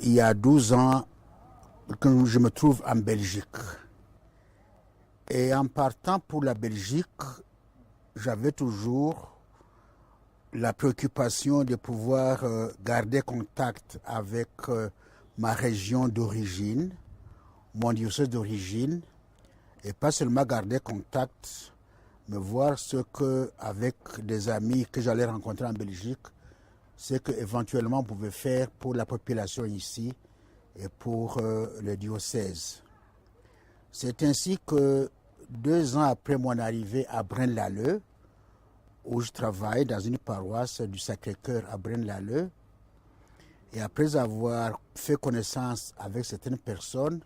il y a 12 ans que je me trouve en Belgique. Et en partant pour la Belgique, j'avais toujours la préoccupation de pouvoir garder contact avec ma région d'origine, mon diocèse d'origine, et pas seulement garder contact, mais voir ce que, avec des amis que j'allais rencontrer en Belgique, ce qu'éventuellement on pouvait faire pour la population ici et pour le diocèse. C'est ainsi que 2 ans après mon arrivée à Braine-l'Alleud, où je travaille dans une paroisse du Sacré-Cœur à Braine-l'Alleud, et après avoir fait connaissance avec certaines personnes,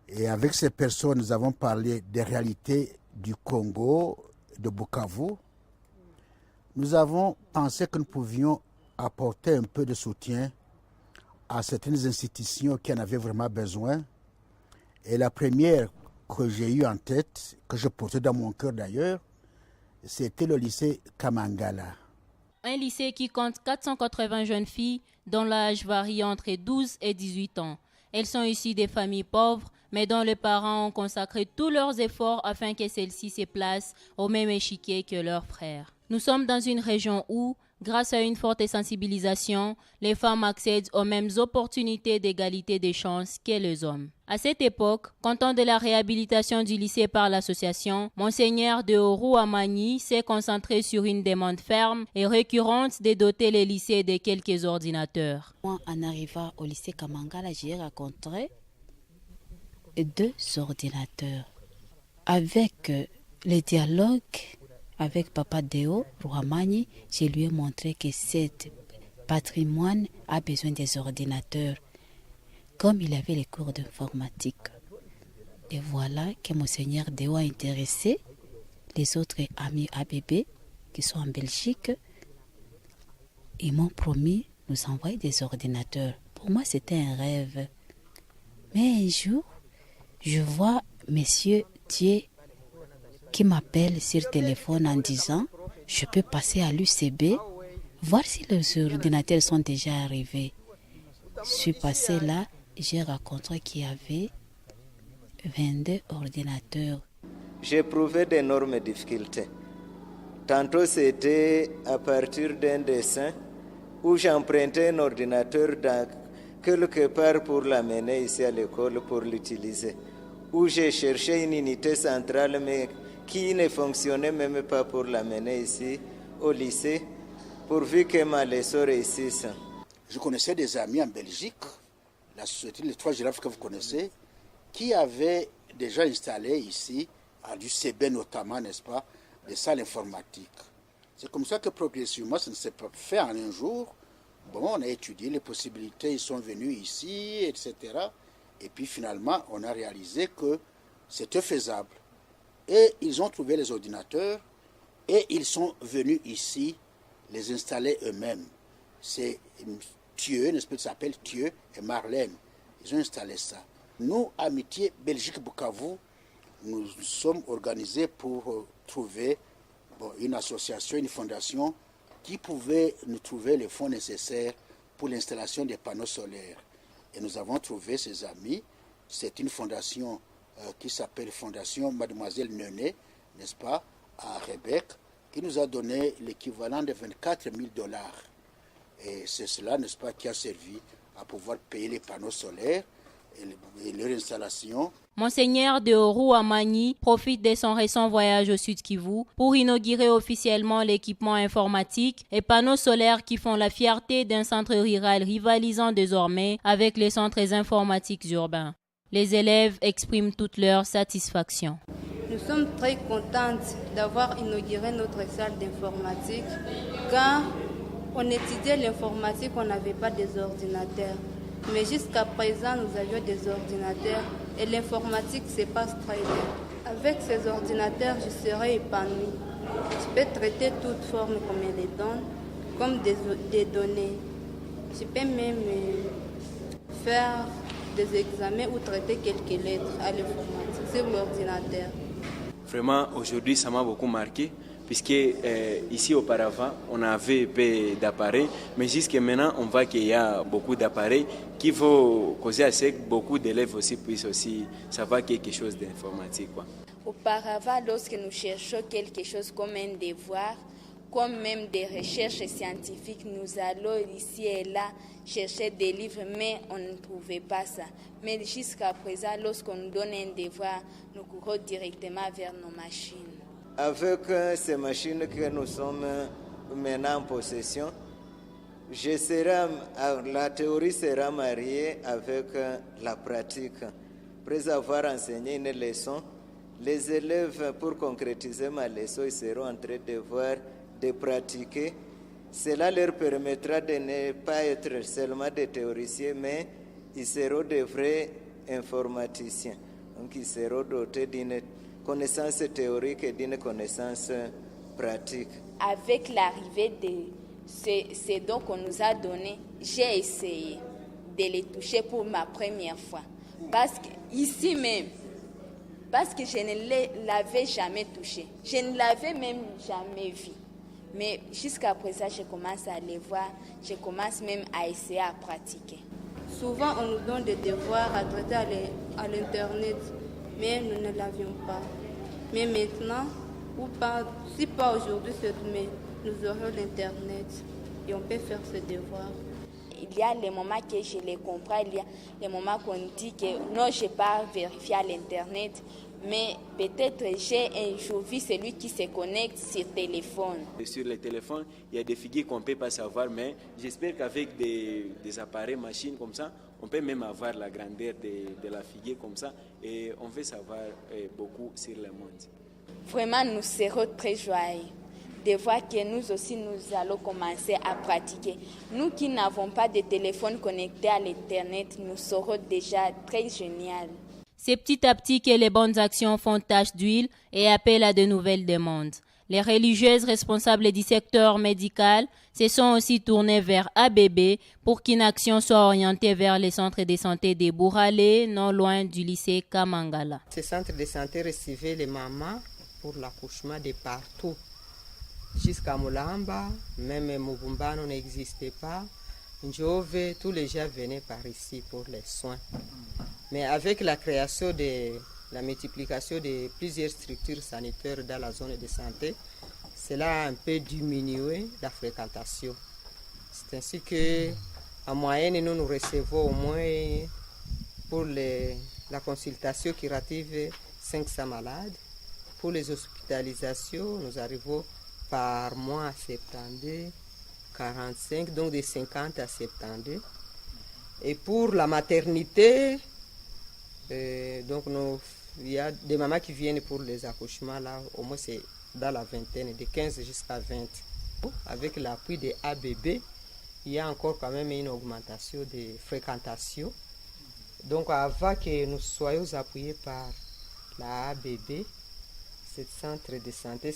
et avec ces personnes, nous avons parlé des réalités du Congo, de Bukavu. Nous avons pensé que nous pouvions apporter un peu de soutien à certaines institutions qui en avaient vraiment besoin. Et la première que j'ai eue en tête, que je portais dans mon cœur d'ailleurs, c'était le lycée Kamangala. Un lycée qui compte 480 jeunes filles dont l'âge varie entre 12 et 18 ans. Elles sont issues des familles pauvres, mais dont les parents ont consacré tous leurs efforts afin que celles-ci se placent au même échiquier que leurs frères. Nous sommes dans une région où, grâce à une forte sensibilisation, les femmes accèdent aux mêmes opportunités d'égalité des chances que les hommes. À cette époque, content de la réhabilitation du lycée par l'association, Monseigneur de Rouamani s'est concentré sur une demande ferme et récurrente de doter les lycées de quelques ordinateurs. Moi, en arrivant au lycée Kamangala, j'ai rencontré 2 ordinateurs. Avec le dialogue avec Papa Deo Rouamani, je lui ai montré que cet patrimoine a besoin des ordinateurs, comme il avait les cours d'informatique. Et voilà que Monseigneur Deo a intéressé les autres amis ABB qui sont en Belgique. Ils m'ont promis de nous envoyer des ordinateurs. Pour moi, c'était un rêve. Mais un jour, je vois Monsieur Thier qui m'appelle sur téléphone en disant « Je peux passer à l'UCB, voir si les ordinateurs sont déjà arrivés. » Je suis passé là, j'ai rencontré qu'il y avait 22 ordinateurs. J'éprouvais d'énormes difficultés. Tantôt c'était à partir d'un dessin où j'empruntais un ordinateur dans quelque part pour l'amener ici à l'école pour l'utiliser. Où j'ai cherché une unité centrale mais qui ne fonctionnait même pas pour l'amener ici au lycée, pourvu que ma leçon réussisse. Je connaissais des amis en Belgique, la société Les Trois Girafes que vous connaissez, qui avaient déjà installé ici, à l'UCB notamment, n'est-ce pas, des salles informatiques. C'est comme ça que progressivement, ça ne s'est pas fait en un jour. Bon, on a étudié les possibilités, ils sont venus ici, etc. Et puis finalement, on a réalisé que c'était faisable. Et ils ont trouvé les ordinateurs et ils sont venus ici les installer eux-mêmes. C'est Thieu, n'est-ce pas, ça s'appelle Thieu et Marlène. Ils ont installé ça. Nous, Amitié Belgique-Bukavu, nous sommes organisés pour trouver une association, une fondation qui pouvait nous trouver les fonds nécessaires pour l'installation des panneaux solaires. Et nous avons trouvé ces amis. C'est une fondation qui s'appelle Fondation Mademoiselle Nené, n'est-ce pas, à Rebek, qui nous a donné l'équivalent de 24 000 $. Et c'est cela, n'est-ce pas, qui a servi à pouvoir payer les panneaux solaires et leur installation. Monseigneur de Rouamani profite de son récent voyage au Sud Kivu pour inaugurer officiellement l'équipement informatique et panneaux solaires qui font la fierté d'un centre rural rivalisant désormais avec les centres informatiques urbains. Les élèves expriment toute leur satisfaction. Nous sommes très contentes d'avoir inauguré notre salle d'informatique. Quand on étudiait l'informatique, on n'avait pas des ordinateurs. Mais jusqu'à présent, nous avions des ordinateurs et l'informatique se passe très bien. Avec ces ordinateurs, je serai épanouie. Je peux traiter toute forme comme elle les donne, comme des données. Je peux même faire des examens ou traiter quelques lettres à l'informatique sur l'ordinateur. Vraiment, aujourd'hui, ça m'a beaucoup marqué puisque ici auparavant, on avait peu d'appareils, mais jusqu'à maintenant, on voit qu'il y a beaucoup d'appareils qui vont causer à ce que beaucoup d'élèves aussi puissent aussi savoir quelque chose d'informatique, quoi. Auparavant, lorsque nous cherchions quelque chose comme un devoir, comme même des recherches scientifiques, nous allons ici et là chercher des livres, mais on ne trouvait pas ça. Mais jusqu'à présent, lorsqu'on nous donne un devoir, nous courons directement vers nos machines. Avec ces machines que nous sommes maintenant en possession, la théorie sera mariée avec la pratique. Après avoir enseigné une leçon, les élèves, pour concrétiser ma leçon, ils seront en train de pratiquer. Cela leur permettra de ne pas être seulement des théoriciens, mais ils seront des vrais informaticiens. Donc ils seront dotés d'une connaissance théorique et d'une connaissance pratique. Avec l'arrivée de ces dons qu'on nous a donnés, j'ai essayé de les toucher pour ma première fois. Parce que ici même, parce que je ne l'avais jamais touché. Je ne l'avais même jamais vu. Mais jusqu'à présent, je commence à les voir, je commence même à essayer à pratiquer. Souvent, on nous donne des devoirs à traiter à l'Internet, mais nous ne l'avions pas. Mais maintenant, ou pas, si pas aujourd'hui, mais nous aurons l'Internet et on peut faire ce devoir. Il y a les moments que je les comprends, il y a les moments qu'on dit que non, je n'ai pas vérifié à l'Internet, mais peut-être j'ai un jour vu celui qui se connecte sur téléphone. Sur le téléphone, il y a des figures qu'on ne peut pas savoir, mais j'espère qu'avec des appareils machines comme ça, on peut même avoir la grandeur de la figure comme ça et on veut savoir beaucoup sur le monde. Vraiment, nous serons très joyeux de voir que nous aussi, nous allons commencer à pratiquer. Nous qui n'avons pas de téléphone connecté à l'Internet, nous serons déjà très génial. C'est petit à petit que les bonnes actions font tache d'huile et appellent à de nouvelles demandes. Les religieuses responsables du secteur médical se sont aussi tournées vers ABB pour qu'une action soit orientée vers les centres de santé de Bouralé, non loin du lycée Kamangala. Ces centres de santé recevaient les mamans pour l'accouchement de partout. Jusqu'à Mulamba, même Mubumbano n'existait pas. Njove, tous les gens venaient par ici pour les soins. Mais avec la création la multiplication de plusieurs structures sanitaires dans la zone de santé, cela a un peu diminué la fréquentation. C'est ainsi qu'en moyenne, nous recevons au moins pour la consultation curative 500 malades. Pour les hospitalisations, nous arrivons par mois à 72, 45, donc de 50 à 72. Et pour la maternité, donc il y a des mamans qui viennent pour les accouchements, là, au moins c'est dans la vingtaine, de 15 jusqu'à 20. Avec l'appui de ABB, il y a encore quand même une augmentation de fréquentation. Donc avant que nous soyons appuyés par la ABB, ce centre de santé,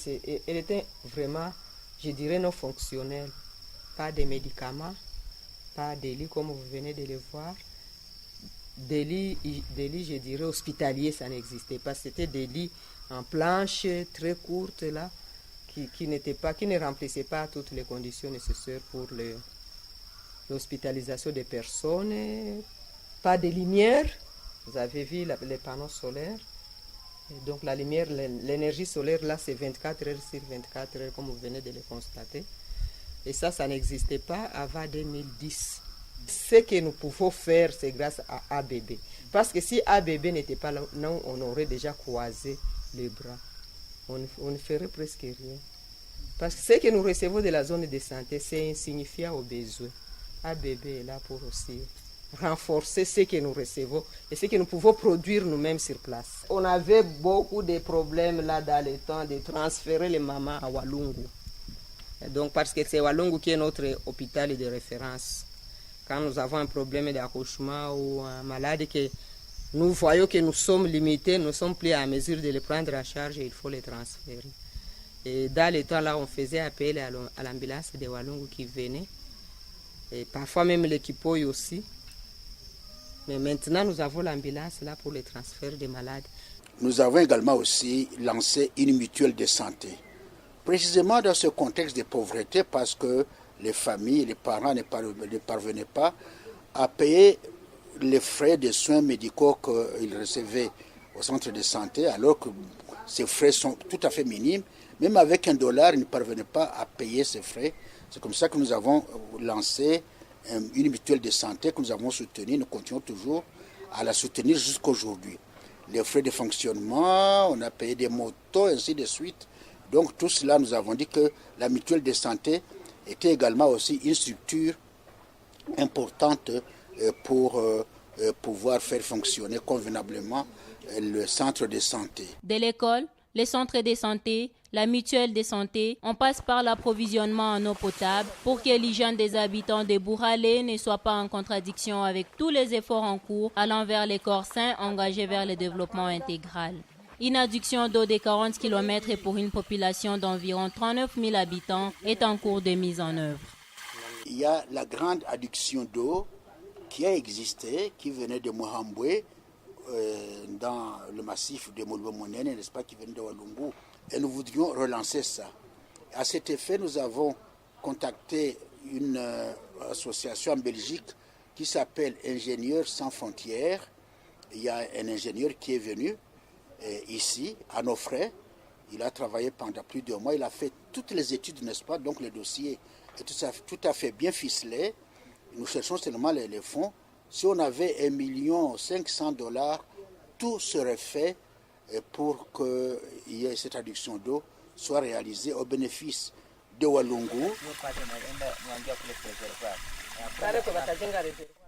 elle était vraiment, je dirais, non fonctionnelle. Pas de médicaments, pas de lits comme vous venez de le voir. Des lits, je dirais, hospitaliers, ça n'existait pas. C'était des lits en planche très courtes là, qui ne remplissaient pas toutes les conditions nécessaires pour l'hospitalisation des personnes. Pas de lumière. Vous avez vu les panneaux solaires. Et donc la lumière, l'énergie solaire là, c'est 24 heures sur 24 heures, comme vous venez de le constater. Et ça n'existait pas avant 2010. Ce que nous pouvons faire, c'est grâce à ABB. Parce que si ABB n'était pas là, non, on aurait déjà croisé les bras. On ne ferait presque rien. Parce que ce que nous recevons de la zone de santé, c'est insignifiant aux besoins. ABB est là pour aussi renforcer ce que nous recevons et ce que nous pouvons produire nous-mêmes sur place. On avait beaucoup de problèmes là dans le temps de transférer les mamans à Walungu. Et donc parce que c'est Walungu qui est notre hôpital de référence. Quand nous avons un problème d'accouchement ou un malade que nous voyons que nous sommes limités, nous ne sommes plus à mesure de les prendre en charge et il faut les transférer. Et dans le temps là, on faisait appel à l'ambulance de Walungu qui venait. Et parfois même l'équipoy aussi. Mais maintenant, nous avons l'ambulance là pour le transfert des malades. Nous avons également aussi lancé une mutuelle de santé Précisément dans ce contexte de pauvreté, parce que les familles, les parents ne parvenaient pas à payer les frais de soins médicaux qu'ils recevaient au centre de santé, alors que ces frais sont tout à fait minimes. Même avec $1, ils ne parvenaient pas à payer ces frais. C'est comme ça que nous avons lancé une mutuelle de santé que nous avons soutenue. Nous continuons toujours à la soutenir jusqu'aujourd'hui. Les frais de fonctionnement, on a payé des motos, ainsi de suite. Donc tout cela, nous avons dit que la mutuelle de santé était également aussi une structure importante pour pouvoir faire fonctionner convenablement le centre de santé. De l'école, les centres de santé, la mutuelle de santé, on passe par l'approvisionnement en eau potable pour que l'hygiène des habitants de Bouralé ne soit pas en contradiction avec tous les efforts en cours allant vers les corps sains engagés vers le développement intégral. Une adduction d'eau de 40 km pour une population d'environ 39 000 habitants est en cours de mise en œuvre. Il y a la grande adduction d'eau qui a existé, qui venait de Mohambwe, dans le massif de Molbo-Monene, n'est-ce pas, qui venait de Walungu. Et nous voudrions relancer ça. À cet effet, nous avons contacté une association en Belgique qui s'appelle Ingénieurs sans frontières. Il y a un ingénieur qui est venu ici, à nos frais. Il a travaillé pendant plus de 2 mois. Il a fait toutes les études, n'est-ce pas? Donc le dossier est tout à fait bien ficelé. Nous cherchons seulement les fonds. Si on avait $1 500 000, tout serait fait pour que cette adduction d'eau soit réalisée au bénéfice de Walungu.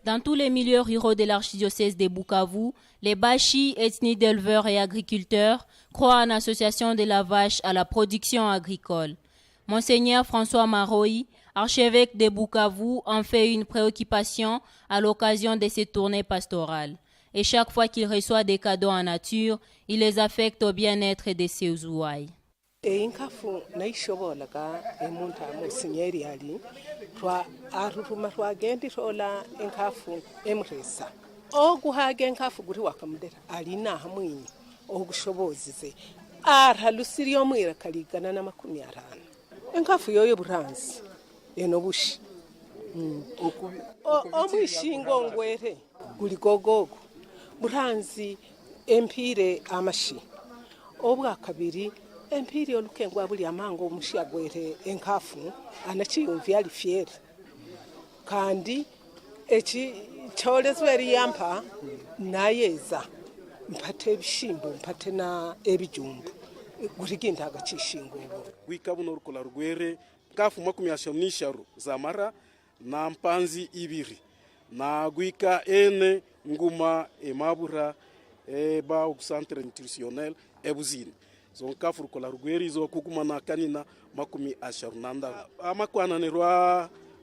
Dans tous les milieux ruraux de l'archidiocèse de Bukavu, les Bashi, ethnie d'éleveurs et agriculteurs, croient en l'association de la vache à la production agricole. Monseigneur François Maroï, archevêque de Bukavu, en fait une préoccupation à l'occasion de ces tournées pastorales. Et chaque fois qu'il reçoit des cadeaux en nature, il les affecte au bien-être de ses ouailles. Inkafu naishobolaga emuntu amusinyeri ali aruruma rwagendi rola inkafu emresa okuhage inkafu guri wakamudera ali na hamwinyi ogushobozize arhalusiri omwira kaligana na 50 inkafu yoyo buranzi enobushi omwishingo ngwere guri gogogo buranzi empire amashi obwa kabiri empiri olukengwa buli amango omushagwere enkafu anachiyumvya ali fieri kandi echi cholezweri yampa nayeza mpate ebishimbo mpate na ebijumbu guriginda agachishingo gwikabuno rukola rugwere kafu 50 zamara na mpanzi ibiri na gwika ene nguma emabura eba au centre nutritionnel ebuzini zonka furkola rugweri zo kukumana kanina 50 amakwana ne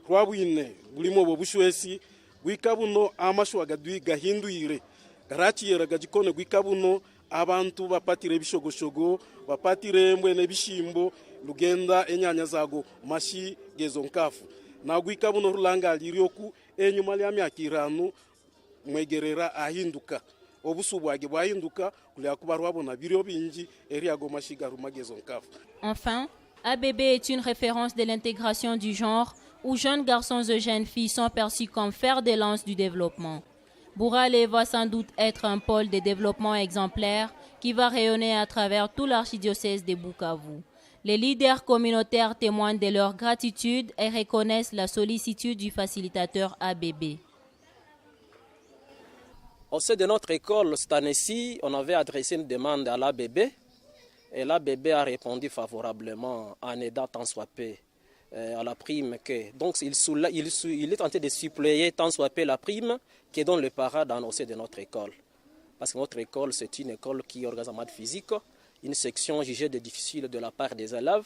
rwabwine bulimo bobushwesi gwikabuno amashwaga dwiga hinduire garachiyera gajikone gwikabuno abantu bapatire bishogoshogo bapatire mbwene bishimbo lugenda enyanya zago mashi gezonkafu na gwikabuno rulanga liryoku enyuma ya myaka 5 mwegerera ahinduka obusubwage bwahinduka kulia kuba rwabona biro bingi eriago mashiga rumagezo nkafu. Enfin, ABB est une référence de l'intégration du genre où jeunes garçons et jeunes filles sont perçus comme fer de lance du développement. Bouralé va sans doute être un pôle de développement exemplaire qui va rayonner à travers tout l'archidiocèse de Bukavu. Les leaders communautaires témoignent de leur gratitude et reconnaissent la sollicitude du facilitateur ABB. Au sein de notre école, cette année-ci, on avait adressé une demande à l'ABB et l'ABB a répondu favorablement en aidant tant soit peu à la prime. Donc il est tenté de suppléer tant soit peu la prime qui donne le parade au sein de notre école. Parce que notre école, c'est une école qui organise en maths physique, une section jugée de difficile de la part des élèves.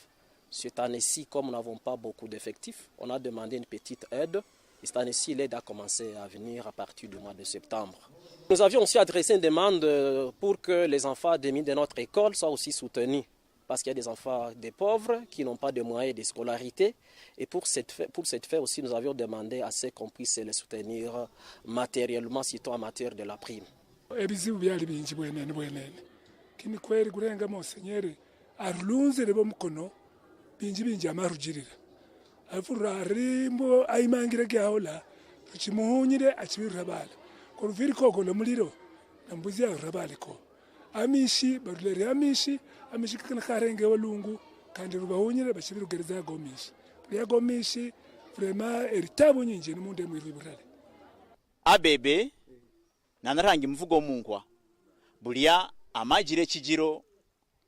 Cette année-ci, comme nous n'avons pas beaucoup d'effectifs, on a demandé une petite aide. Et cette année-ci, l'aide a commencé à venir à partir du mois de septembre. Nous avions aussi adressé une demande pour que les enfants de notre école soient aussi soutenus. Parce qu'il y a des enfants des pauvres qui n'ont pas de moyens de scolarité. Et pour cette fin aussi, nous avions demandé à ce qu'on puisse les soutenir matériellement, surtout en matière de la prime. binji amarujirira afura rimbo aimangira kyaola ruchimuhunyire achibirira bala koruviri koko lomuliro nambuzi ya rabale ko amishi barulere amishi kana karenge walungu kandi rubahunyire bachibirugereza gomishi ya gomishi vraiment eritabu nyinje n'umunde mwiriburale abebe nanarangi mvugo munkwa bulia amagire kigiro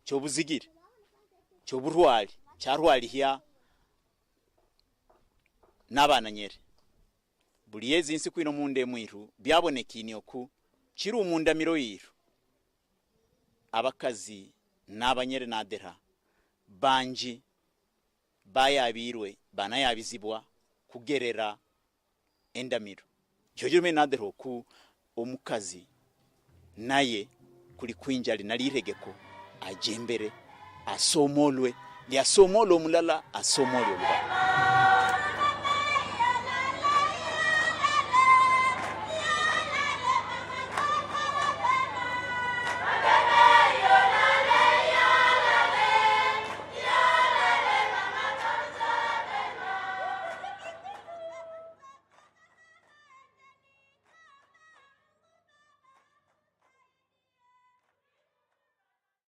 cyobuzigire cyoburwali cyarwali hya nabana nyere buliyezi insi kwino munde mwiru byabonekini oku kiri umundamiro yiru abakazi n'abanyere nadera banji bayabirwe banayabizibwa kugerera endamiro cyojume nadero ku omukazi naye kuli kwinjali naliregeko ajembere asomolwe lyasomolo mulala asomolwe